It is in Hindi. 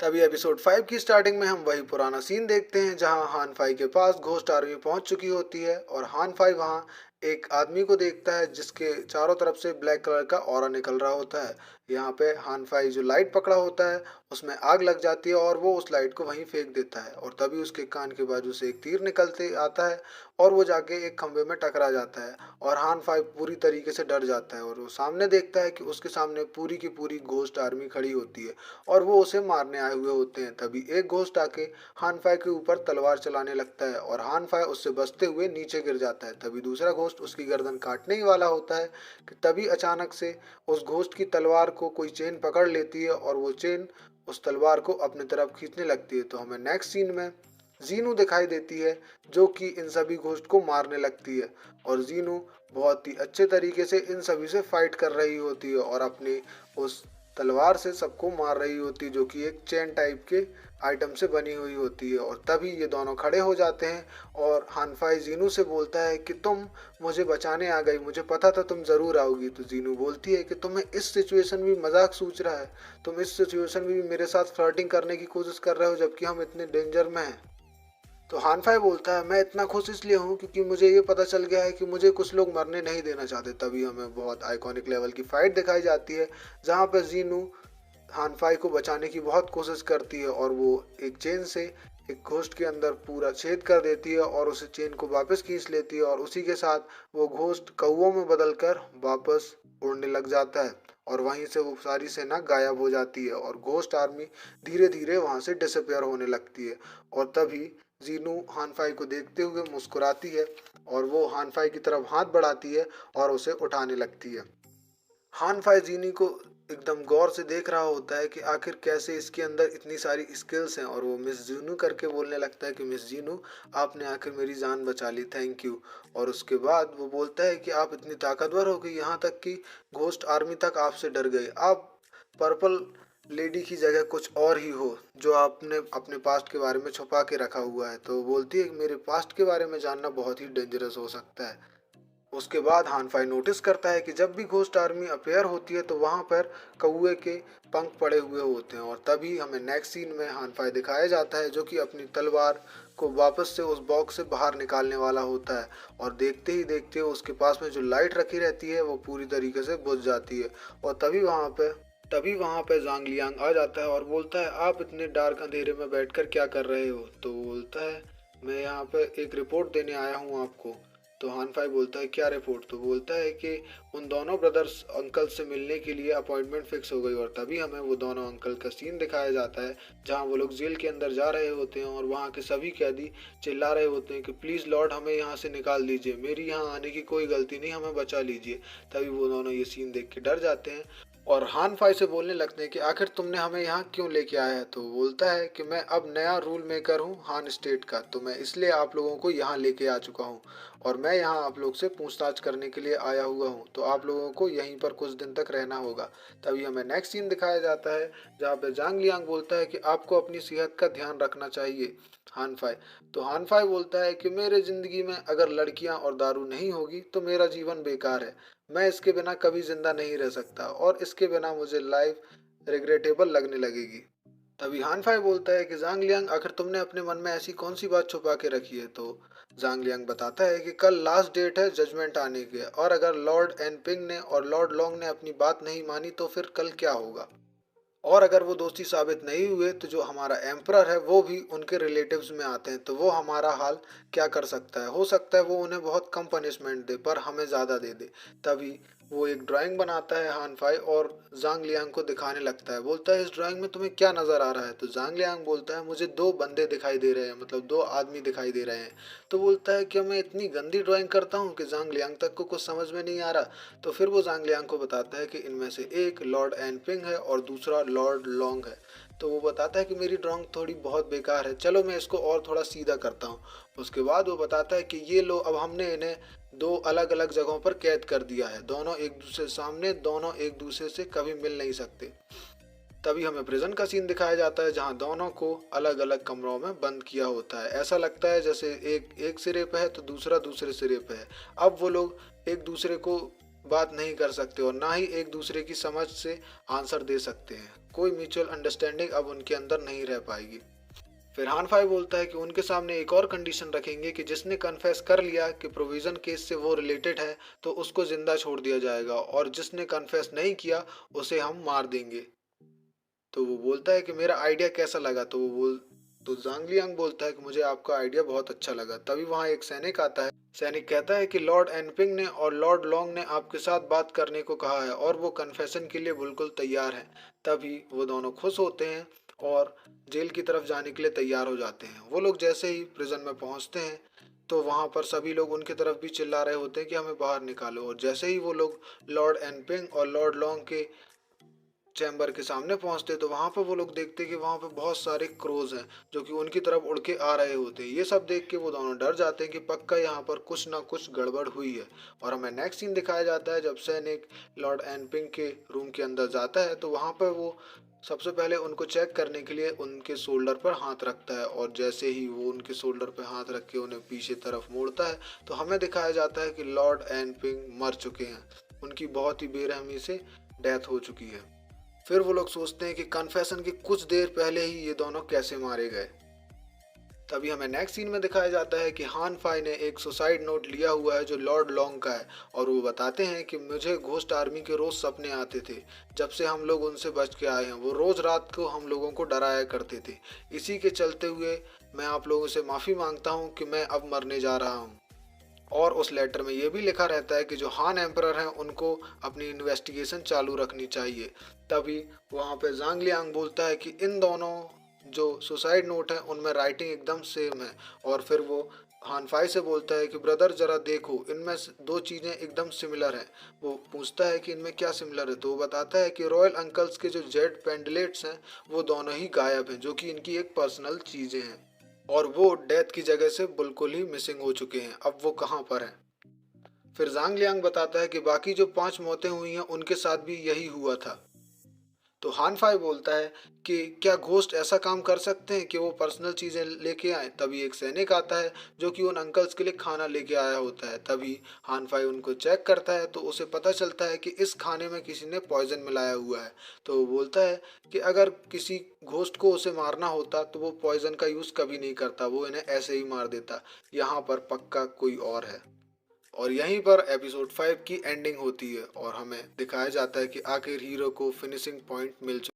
तभी एपिसोड 5 की स्टार्टिंग में हम वही पुराना सीन देखते हैं जहां हान फाई के पास घोस्ट आर्मी पहुंच चुकी होती है और हान फाई वहां एक आदमी को देखता है जिसके चारों तरफ से ब्लैक कलर का ऑरा निकल रहा होता है। यहाँ पे हान फाई जो लाइट पकड़ा होता है उसमें आग लग जाती है और वो उस लाइट को वहीं फेंक देता है और तभी उसके कान के बाजू से एक तीर निकलते आता है और वो जाके एक खंबे में टकरा जाता है और हान फाई पूरी तरीके से डर जाता है और वो सामने देखता है कि उसके सामने पूरी की पूरी घोस्ट आर्मी खड़ी होती है और वो उसे मारने आए हुए होते हैं। तभी एक घोस्ट आके हान फाई के ऊपर तलवार चलाने लगता है और हान फाई उससे बचते हुए नीचे गिर जाता है। तभी दूसरा घोस्ट उसकी गर्दन काटने ही वाला होता है कि तभी अचानक से उस घोस्ट की तलवार को कोई चेन पकड़ लेती है और वो चेन उस तलवार को अपनी तरफ खींचने लगती है। तो हमें नेक्स्ट सीन में जीनू दिखाई देती है जो कि इन सभी घोस्ट को मारने लगती है और जीनू बहुत ही अच्छे तरीके से इन सभी से फाइट कर रही होती है और अपनी उस तलवार से सबको मार रही होती है जो कि एक चेन टाइप के आइटम से बनी हुई होती है। और तभी ये दोनों खड़े हो जाते हैं और हानफाई जीनू से बोलता है कि तुम मुझे बचाने आ गई, मुझे पता था तुम ज़रूर आओगी। तो जीनू बोलती है कि तुम्हें इस सिचुएशन में मजाक सूझ रहा है, तुम इस सिचुएशन में भी मेरे साथ फ्लर्टिंग करने की कोशिश कर रहे हो जबकि हम इतने डेंजर में हैं। तो हानफाई बोलता है मैं इतना खुश इसलिए हूँ क्योंकि मुझे ये पता चल गया है कि मुझे कुछ लोग मरने नहीं देना चाहते। तभी हमें बहुत आइकॉनिक लेवल की फाइट दिखाई जाती है जहाँ पर जीनू हानफाई को बचाने की बहुत कोशिश करती है और वो एक चेन से एक घोस्ट के अंदर पूरा छेद कर देती है और उस चेन को वापस खींच लेती है और उसी के साथ वो घोस्ट कौवों में बदलकर वापस उड़ने लग जाता है और वहीं से वो सारी सेना गायब हो जाती है और घोस्ट आर्मी धीरे धीरे वहां से डिसअपेयर होने लगती है। और तभी जीनू हानफाई को देखते हुए मुस्कुराती है और वो हानफाई की तरफ हाथ बढ़ाती है और उसे उठाने लगती है। हानफाई जीनी को एकदम गौर से देख रहा होता है कि आखिर कैसे इसके अंदर इतनी सारी स्किल्स हैं और वो मिस जीनू करके बोलने लगता है कि मिस जीनू आपने आखिर मेरी जान बचा ली, थैंक यू। और उसके बाद वो बोलता है कि आप इतनी ताकतवर हो गई यहाँ तक कि घोस्ट आर्मी तक आपसे डर गई, आप पर्पल लेडी की जगह कुछ और ही हो जो आपने अपने पास्ट के बारे में छुपा के रखा हुआ है। तो वो बोलती है कि मेरे पास्ट के बारे में जानना बहुत ही डेंजरस हो सकता है। उसके बाद हानफाई नोटिस करता है कि जब भी घोस्ट आर्मी अपेयर होती है तो वहाँ पर कौए के पंख पड़े हुए होते हैं और तभी हमें नेक्स्ट सीन में हानफाई दिखाया जाता है जो कि अपनी तलवार को वापस से उस बॉक्स से बाहर निकालने वाला होता है और देखते ही देखते उसके पास में जो लाइट रखी रहती है वो पूरी तरीके से बुझ जाती है। और तभी वहाँ पे जांग लियांग आ जाता है और बोलता है आप इतने डार्क अंधेरे में बैठकर क्या कर रहे हो। तो वो बोलता है मैं यहाँ पे एक रिपोर्ट देने आया हूँ आपको। तो हानफाई बोलता है क्या रिपोर्ट। तो बोलता है कि उन दोनों ब्रदर्स अंकल से मिलने के लिए अपॉइंटमेंट फिक्स हो गई और तभी हमें वो दोनों अंकल का सीन दिखाया जाता है जहाँ वो लोग जेल के अंदर जा रहे होते हैं और वहाँ के सभी कैदी चिल्ला रहे होते हैं कि प्लीज़ लॉर्ड हमें यहाँ से निकाल दीजिए, मेरी यहाँ आने की कोई गलती नहीं, हमें बचा लीजिए। तभी वो दोनों ये सीन देख के डर जाते हैं और हान फाई से बोलने लगते हैं कि आखिर तुमने हमें यहाँ क्यों लेके आया है। तो वो बोलता है कि मैं अब नया रूल मेकर हूँ हान स्टेट का, तो मैं इसलिए आप लोगों को यहाँ लेके आ चुका हूँ और मैं यहाँ आप लोग से पूछताछ करने के लिए आया हुआ हूँ, तो आप लोगों को यहीं पर कुछ दिन तक रहना होगा। तभी हमें नेक्स्ट सीन दिखाया जाता है जहाँ पे जांग लियांग बोलता है कि आपको अपनी सेहत का ध्यान रखना चाहिए हानफाई। तो हानफाई बोलता है कि मेरे ज़िंदगी में अगर लड़कियां और दारू नहीं होगी तो मेरा जीवन बेकार है, मैं इसके बिना कभी जिंदा नहीं रह सकता और इसके बिना मुझे लाइफ रिग्रेटेबल लगने लगेगी। तभी हानफाई बोलता है कि जांग लियांग आखिर तुमने अपने मन में ऐसी कौन सी बात छुपा के रखी है। तो जांग लियांग बताता है कि कल लास्ट डेट है जजमेंट आने के और अगर लॉर्ड एन पिंग ने और लॉर्ड लॉन्ग ने अपनी बात नहीं मानी तो फिर कल क्या होगा, और अगर वो दोस्ती साबित नहीं हुए तो जो हमारा एम्परर है वो भी उनके रिलेटिव्स में आते हैं तो वो हमारा हाल क्या कर सकता है। हो सकता है वो उन्हें बहुत कम पनिशमेंट दे पर हमें ज़्यादा दे दे। तभी वो एक ड्राइंग बनाता है हानफाई और जांग लियांग को दिखाने लगता है, बोलता है इस ड्राइंग में तुम्हें क्या नज़र आ रहा है। तो जांग लियांग बोलता है मुझे दो बंदे दिखाई दे रहे हैं, मतलब दो आदमी दिखाई दे रहे हैं। तो बोलता है कि मैं इतनी गंदी ड्राइंग करता हूँ कि जांग लियांग तक को कुछ समझ में नहीं आ रहा। तो फिर वो जांग लियांग को बताता है कि इनमें से एक लॉर्ड एनपिंग है और दूसरा लॉर्ड लॉन्ग है। तो वो बताता है कि मेरी ड्राइंग थोड़ी बहुत बेकार है, चलो मैं इसको और थोड़ा सीधा करता हूँ। उसके बाद वो बताता है कि ये लो अब हमने इन्हें दो अलग अलग जगहों पर कैद कर दिया है, दोनों एक दूसरे सामने, दोनों एक दूसरे से कभी मिल नहीं सकते। तभी हमें प्रिजन का सीन दिखाया जाता है जहां दोनों को अलग अलग कमरों में बंद किया होता है। ऐसा लगता है जैसे एक एक सिरे पे है तो दूसरा दूसरे सिरे पे है। अब वो लोग एक दूसरे को बात नहीं कर सकते और ना ही एक दूसरे की समझ से आंसर दे सकते हैं। कोई म्यूचुअल अंडरस्टैंडिंग अब उनके अंदर नहीं रह पाएगी। फिर हान फाई बोलता है कि उनके सामने एक और कंडीशन रखेंगे कि जिसने कन्फेस कर लिया कि प्रोविजन केस से वो रिलेटेड है तो उसको जिंदा छोड़ दिया जाएगा, और जिसने कन्फेस नहीं किया उसे हम मार देंगे। तो वो बोलता है कि मेरा आइडिया कैसा लगा, तो जांग लियांग बोलता है कि मुझे आपका आइडिया बहुत अच्छा लगा। तभी वहाँ एक सैनिक आता है। सैनिक कहता है कि लॉर्ड एनपिंग ने और लॉर्ड लॉन्ग ने आपके साथ बात करने को कहा है और वो कन्फेशन के लिए बिल्कुल तैयार हैं। तभी वो दोनों खुश होते हैं और जेल की तरफ जाने के लिए तैयार हो जाते हैं। वो लोग जैसे ही प्रिजन में पहुंचते हैं तो वहां पर सभी लोग उनकी तरफ भी चिल्ला रहे होते हैं कि हमें बाहर निकालो, और जैसे ही वो लोग लॉर्ड एनपिंग और लॉर्ड लॉन्ग के चैम्बर के सामने पहुंचते तो वहां पर वो लोग देखते कि वहां पर बहुत सारे क्रोज हैं जो कि उनकी तरफ उड़ के आ रहे होते हैं। ये सब देख के वो दोनों डर जाते हैं कि पक्का यहाँ पर कुछ ना कुछ गड़बड़ हुई है। और हमें नेक्स्ट सीन दिखाया जाता है जब सैनिक लॉर्ड एनपिंग के रूम के अंदर जाता है तो वहां पर वो सबसे पहले उनको चेक करने के लिए उनके शोल्डर पर हाथ रखता है, और जैसे ही वो उनके शोल्डर पर हाथ रख के उन्हें पीछे तरफ मोड़ता है तो हमें दिखाया जाता है कि लॉर्ड एनपिंग मर चुके हैं। उनकी बहुत ही बेरहमी से डेथ हो चुकी है। फिर वो लोग सोचते हैं कि कन्फेशन के कुछ देर पहले ही ये दोनों कैसे मारे गए। तभी हमें नेक्स्ट सीन में दिखाया जाता है कि हान फाई ने एक सुसाइड नोट लिया हुआ है जो लॉर्ड लॉन्ग का है, और वो बताते हैं कि मुझे घोस्ट आर्मी के रोज सपने आते थे। जब से हम लोग उनसे बच के आए हैं वो रोज रात को हम लोगों को डराया करते थे। इसी के चलते हुए मैं आप लोगों से माफ़ी मांगता हूँ कि मैं अब मरने जा रहा हूँ। और उस लेटर में ये भी लिखा रहता है कि जो हान एम्परर हैं उनको अपनी इन्वेस्टिगेशन चालू रखनी चाहिए। तभी वहाँ पे जांग लियांग बोलता है कि इन दोनों जो सुसाइड नोट हैं उनमें राइटिंग एकदम सेम है। और फिर वो हान फाई से बोलता है कि ब्रदर जरा देखो इनमें दो चीज़ें एकदम सिमिलर हैं। वो पूछता है कि इनमें क्या सिमिलर है, तो वो बताता है कि रॉयल अंकल्स के जो जेड पेंडलेट्स हैं वो दोनों ही गायब हैं, जो कि इनकी एक पर्सनल चीज़ें हैं, और वो डेथ की जगह से बिल्कुल ही मिसिंग हो चुके हैं। अब वो कहाँ पर हैं। फिर जांग लियांग बताता है कि बाकी जो 5 मौतें हुई हैं उनके साथ भी यही हुआ था। तो हान फाई बोलता है कि क्या घोस्ट ऐसा काम कर सकते हैं कि वो पर्सनल चीज़ें लेके आए। तभी एक सैनिक आता है जो कि उन अंकल्स के लिए खाना लेके आया होता है। तभी हान फाई उनको चेक करता है तो उसे पता चलता है कि इस खाने में किसी ने पॉइजन मिलाया हुआ है। तो वो बोलता है कि अगर किसी घोस्ट को उसे मारना होता तो वो पॉइजन का यूज़ कभी नहीं करता, वो इन्हें ऐसे ही मार देता। यहाँ पर पक्का कोई और है। और यहीं पर एपिसोड 5 की एंडिंग होती है और हमें दिखाया जाता है कि आखिर हीरो को फिनिशिंग पॉइंट मिल चुका है।